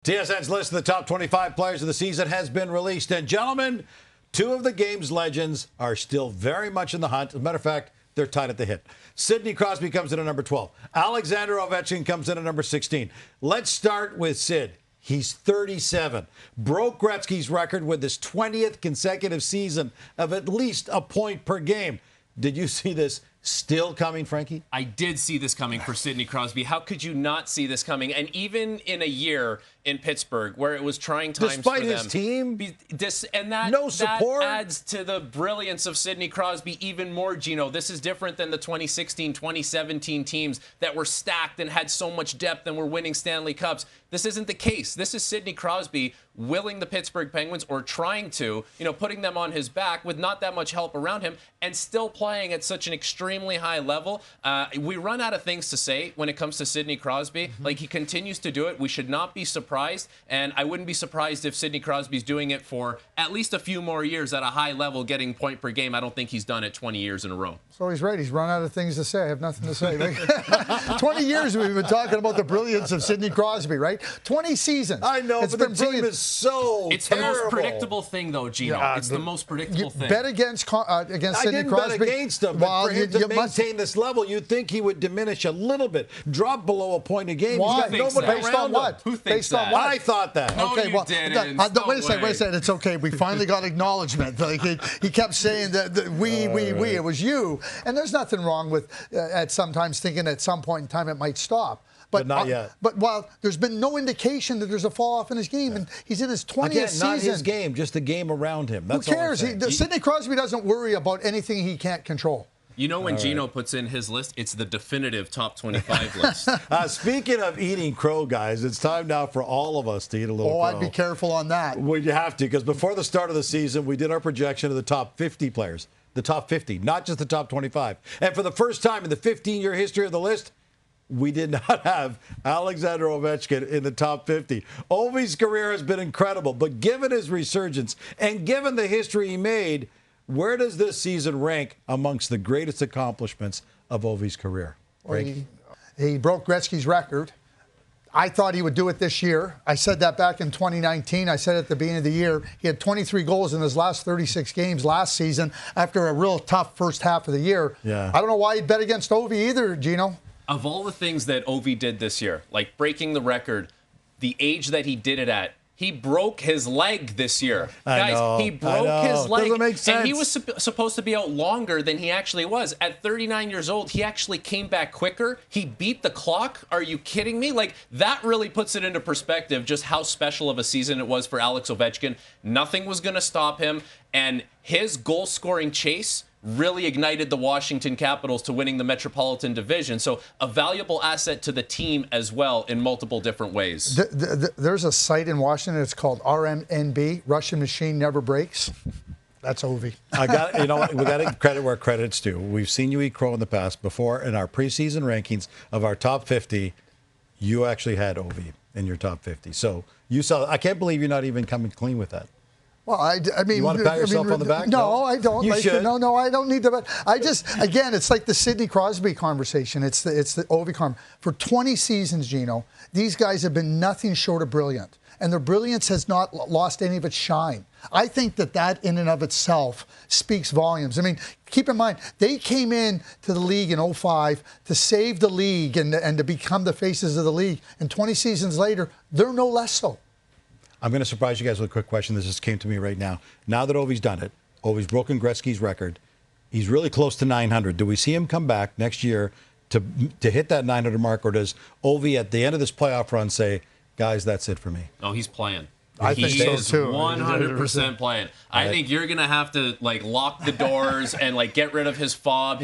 TSN's list of the top 25 players of the season has been released. And gentlemen, two of the game's legends are still very much in the hunt. As a matter of fact, they're tied at the hip. Sidney Crosby comes in at number 12. Alexander Ovechkin comes in at number 16. Let's start with Sid. He's 37. Broke Gretzky's record with his 20th consecutive season of at least a point per game. Did you see this still coming, Frankie? I did see this coming for Sidney Crosby. How could you not see this coming? And even in a year in Pittsburgh where it was trying times despite for them. his team? No support? That adds to the brilliance of Sidney Crosby even more, Gino. This is different than the 2016, 2017 teams that were stacked and had so much depth and were winning Stanley Cups. This isn't the case. This is Sidney Crosby willing the Pittsburgh Penguins, or trying to, putting them on his back with not that much help around him, and still playing at such an extremely high level. We run out of things to say when it comes to Sidney Crosby. Like, he continues to do it. We should not be surprised, and I wouldn't be surprised if Sidney Crosby's doing it for at least a few more years at a high level, getting point per game. I don't think he's done it 20 years in a row. So he's right. He's run out of things to say. I have nothing to say. 20 years we've been talking about the brilliance of Sidney Crosby, right? 20 seasons. I know, it's but been the team brilliant. is so It's terrible. the most predictable thing, though, Gino. It's the most predictable thing. Bet against Sidney Crosby. I didn't bet against him, but for him to maintain this level, you'd think he would diminish a little bit, drop below a point a game. Why? He's got nobody Based around on what? Who thinks Based on that? what? I thought that. No, Okay, you well, didn't. wait a second. It's okay. We finally got acknowledgement. Like he kept saying that we. It was you. And there's nothing wrong with at sometimes thinking at some point in time it might stop. But not yet. But there's been no indication that there's a fall off in his game, and he's in his 20th season. Not his game, just the game around him. That's Who cares? Sidney Crosby doesn't worry about anything he can't control. When Gino puts in his list, it's the definitive top 25 list. Speaking of eating crow, guys, it's time now for all of us to eat a little crow. I'd be careful on that. Well, you have to, because before the start of the season, we did our projection of the top 50 players. The top 50, not just the top 25. And for the first time in the 15-year history of the list, we did not have Alexander Ovechkin in the top 50. Ovi's career has been incredible, but given his resurgence and given the history he made, where does this season rank amongst the greatest accomplishments of Ovi's career? Well, he broke Gretzky's record. I thought he would do it this year. I said that back in 2019. I said at the beginning of the year, he had 23 goals in his last 36 games last season after a real tough first half of the year. Yeah. I don't know why he'd bet against Ovi either, Gino. Of all the things that Ovi did this year, like breaking the record, the age that he did it at, he broke his leg this year. He broke his leg. Doesn't make sense. And he was supposed to be out longer than he actually was. At 39 years old, he actually came back quicker. He beat the clock. Are you kidding me? Like, that really puts it into perspective just how special of a season it was for Alex Ovechkin. Nothing was going to stop him. And his goal-scoring chase really ignited the Washington Capitals to winning the Metropolitan Division. So a valuable asset to the team as well in multiple different ways. There's a site in Washington. It's called RMNB, Russian Machine Never Breaks. That's Ovi. We got to credit where credit's due. We've seen you eat crow in the past. Before, in our preseason rankings of our top 50, you actually had Ovi in your top 50. So you saw. I can't believe you're not even coming clean with that. Well, I mean, you want to pat yourself on the back? No, I don't. You should. No, I don't need to. I just, again, it's like the Sidney Crosby conversation. It's the Ovi conversation. For 20 seasons, Gino, these guys have been nothing short of brilliant, and their brilliance has not lost any of its shine. I think that in and of itself speaks volumes. I mean, keep in mind, they came in to the league in 2005 to save the league and to become the faces of the league. And 20 seasons later, they're no less so. I'm going to surprise you guys with a quick question. This just came to me right now. Now that Ovi's done it, Ovi's broken Gretzky's record. He's really close to 900. Do we see him come back next year to hit that 900 mark, or does Ovi at the end of this playoff run say, guys, that's it for me? Oh, he's playing. I think so, is too. 100% playing. I think you're going to have to lock the doors and get rid of his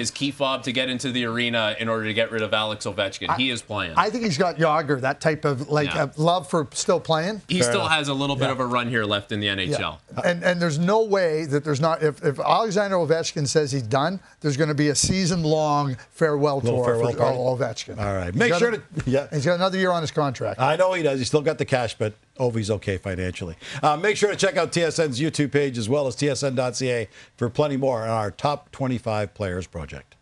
key fob to get into the arena in order to get rid of Alex Ovechkin. He is playing. I think he's got Yager, that type of love for still playing. He still has a little bit of a run here left in the NHL. Yeah. And there's no way that there's not, if Alexander Ovechkin says he's done, there's going to be a season-long farewell tour for Ovechkin. All right. He's got another year on his contract. I know he does. He's still got the cash, but Ovi's okay financially. Make sure to check out TSN's YouTube page as well as tsn.ca for plenty more on our Top 25 Players project.